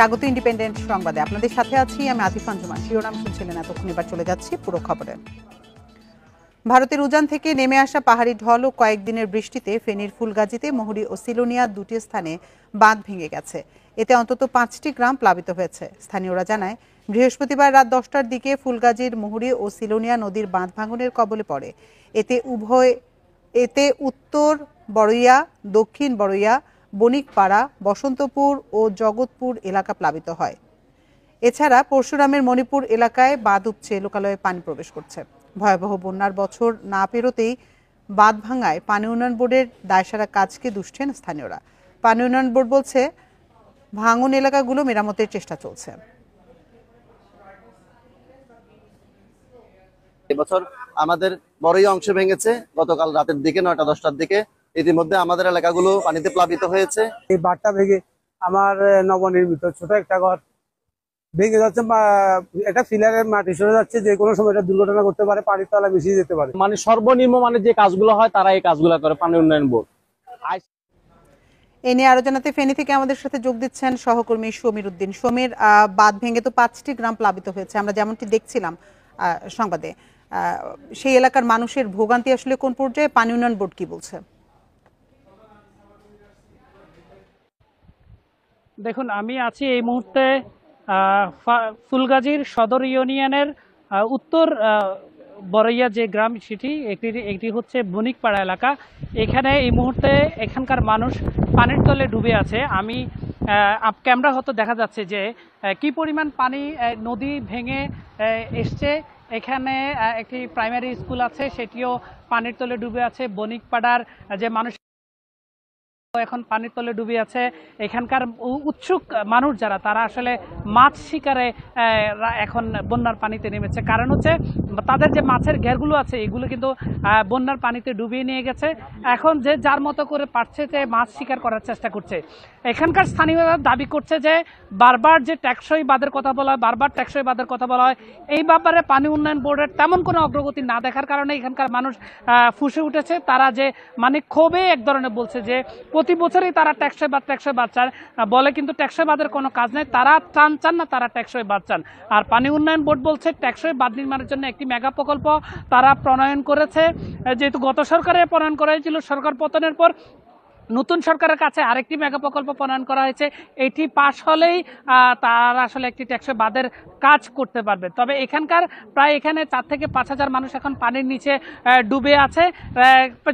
স্বাগত ইন্ডিপেন্ডেন্ট সংবাদে। আপনাদের সাথে আছি আমি আতিফ আঞ্জুমান। শিরোনাম শুনছিলেন এতক্ষণ, এবার চলে যাচ্ছি পুরো খবরে। ভারতের উজান থেকে নেমে আসা পাহাড়ি ঢল ও কয়েকদিনের বৃষ্টিতে ফেনীর ফুলগাজীতে মুহুরী ও সিলোনিয়া দুটি স্থানে বাঁধ ভেঙে গেছে। এতে অন্তত ৫টি গ্রাম প্লাবিত হয়েছে। স্থানীয়রা জানায়, বৃহস্পতিবার রাত 10টার দিকে ফুলগাজীর মুহুরী ও সিলোনিয়া নদীর বাঁধ ভাঙনের কবলে পড়ে। এতে উত্তর বড়ইয়া, দক্ষিণ বড়ইয়া, বণিকপাড়া, বসন্তপুর ও জগৎপুর এলাকা প্লাবিত হয়। এছাড়া পরশুরামের মণিপুর এলাকায় বাঁধ উপচে লোকালয়ে পানি প্রবেশ করছে। ভয়াবহ বন্যার বছর না পেরোতেই বাঁধ ভাঙায় পানি উন্নয়ন বোর্ডের দায়সারা কাজকে দুষছেন স্থানীয়রা। পানি উন্নয়ন বোর্ড বলছে, ভাঙন এলাকাগুলো মেরামতের চেষ্টা চলছে। এবছর আমাদের বড়ই অংশ ভেঙেছে গতকাল রাতের দিকে 9টা-10টার দিকে। ইতিমধ্যে আমাদের এলাকাগুলো পানিতে প্লাবিত হয়েছে। এই বাঁধটা ভেঙে আমার নবনির্মিত ছোট একটা ঘর ভেঙে যাচ্ছে, এটা ফিলারের মাটি সরে যাচ্ছে, যে কোনো সময় এটা দুর্ঘটনা করতে পারে, পানির তলা মিশিয়ে যেতে পারে। মানে সর্বনিম্ন মানে যে কাজগুলো হয় তারা এই কাজগুলো করে পানি উন্নয়ন বোর্ড। এ নিয়ে আলোচনাতে ফেনী থেকে আমাদের সাথে যোগ দিচ্ছেন সহকর্মী সমীর উদ্দিন। সমীর, বাঁধ ভেঙে তো 5টি গ্রাম প্লাবিত হয়েছে, আমরা যেমনটি দেখছিলাম সংবাদে। সেই এলাকার মানুষের ভোগান্তি আসলে কোন পর্যায়ে, পানি উন্নয়ন বোর্ড কি বলছে? দেখুন, আমি আছি এই মুহূর্তে ফুলগাজীর সদর ইউনিয়নের উত্তর বড়ইয়া যে গ্রাম, সেটি একটি হচ্ছে বণিকপাড়া এলাকা। এখানে এই মুহূর্তে এখানকার মানুষ পানির তলে ডুবে আছে। আমি ক্যামেরা হয়তো দেখা যাচ্ছে যে কি পরিমাণ পানি নদী ভেঙে এসছে। এখানে একটি প্রাইমারি স্কুল আছে, সেটিও পানির তলে ডুবে আছে। বণিকপাড়ার যে মানুষ এখন পানির তলে ডুবে আছে। এখানকার উৎসুক মানুষ যারা, তারা আসলে মাছ শিকারে এখন বন্যার পানিতে নেমেছে। কারণ হচ্ছে তাদের যে মাছের ঘেরগুলো আছে, এগুলো কিন্তু বন্যার পানিতে ডুবিয়ে নিয়ে গেছে। এখন যে যার মতো করে পারছে যে মাছ শিকার করার চেষ্টা করছে। এখানকার স্থানীয়রা দাবি করছে যে বারবার যে টেকসই বাঁধের কথা বলা হয়, বারবার টেকসই বাঁধের কথা বলা হয়, এই ব্যাপারে পানি উন্নয়ন বোর্ডের তেমন কোনো অগ্রগতি না দেখার কারণে এখানকার মানুষ ফুঁসে উঠেছে। তারা যে মানে ক্ষোভে এক ধরনের বলছে যে প্রতি বছরই তারা টেকসই বাঁধ চান বলে, কিন্তু টেকসই বাঁধের কোনো কাজ নেই। তারা ত্রাণ চান না, তারা টেকসই বাঁধ চান। আর পানি উন্নয়ন বোর্ড বলছে টেকসই বাঁধ নির্মাণের জন্য একটি মেগা প্রকল্প তারা প্রণয়ন করেছে। যেহেতু গত সরকারে প্রণয়ন করা হয়েছিল, সরকার পতনের পর নতুন সরকারের কাছে আরেকটি মেগা প্রকল্প প্রণয়ন করা হয়েছে। এটি পাশ হলেই তারা আসলে একটি টেকসই বাঁধের কাজ করতে পারবে। তবে এখানকার প্রায় এখানে 4 থেকে 5 হাজার মানুষ এখন পানির নিচে ডুবে আছে।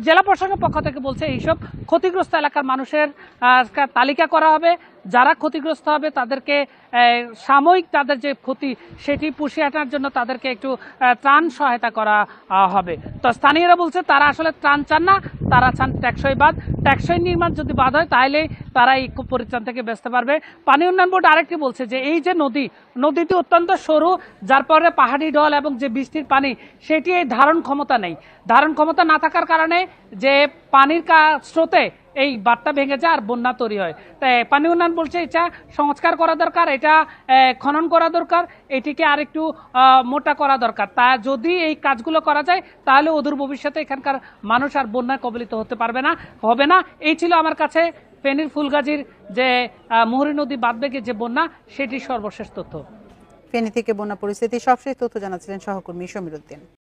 জেলা প্রশাসনের পক্ষ থেকে বলছে এইসব ক্ষতিগ্রস্ত এলাকার মানুষের তালিকা করা হবে। যারা ক্ষতিগ্রস্ত হবে তাদেরকে সাময়িক তাদের যে ক্ষতি সেটি পুষিয়ে আনার জন্য তাদেরকে একটু ত্রাণ সহায়তা করা হবে। তো স্থানীয়রা বলছে তারা আসলে ত্রাণ চান না, তারা চান টেকসই বাঁধ। টেকসই নির্মাণ যদি বাঁধ হয় তাহলে তারা এই পরিত্রাণ থেকে বাঁচতে পারবে। পানি উন্নয়ন বোর্ড আরেকটি বলছে যে এই যে নদীটি অত্যন্ত সরু, যার পরে পাহাড়ি ঢল এবং যে বৃষ্টির পানি, সেটি এই ধারণ ক্ষমতা নেই। ধারণ ক্ষমতা না থাকার কারণে যে পানির স্রোতে এই বাঁধটা ভেঙে যায় আর বন্যা তৈরি হয়। তাই পানি উন্নয়ন বলছে এটা সংস্কার করা দরকার, এটা খনন করা দরকার, এটিকে আরেকটু মোটা করা দরকার। তা যদি এই কাজগুলো করা যায় তাহলে অদূর ভবিষ্যতে এখানকার মানুষ আর বন্যায় কবলিত হবে না। এই ছিল আমার কাছে ফেনীর ফুলগাজীর যে মুহুরী নদী বাঁধ ভেঙে যে বন্যা, সেটি সর্বশেষ তথ্য। ফেনী থেকে বন্যা পরিস্থিতি সবশেষ তথ্য জানাচ্ছিলেন সহকর্মী সমীর উদ্দিন।